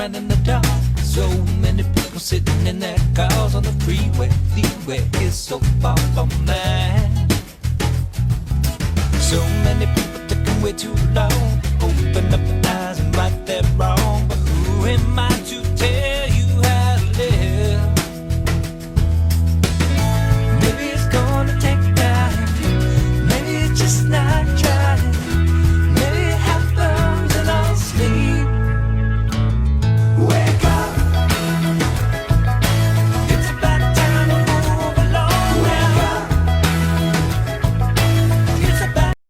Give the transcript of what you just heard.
night in the dark. So many people sitting in their cars on the freeway. Leeway is so far from that. So many people taking way too long. Open up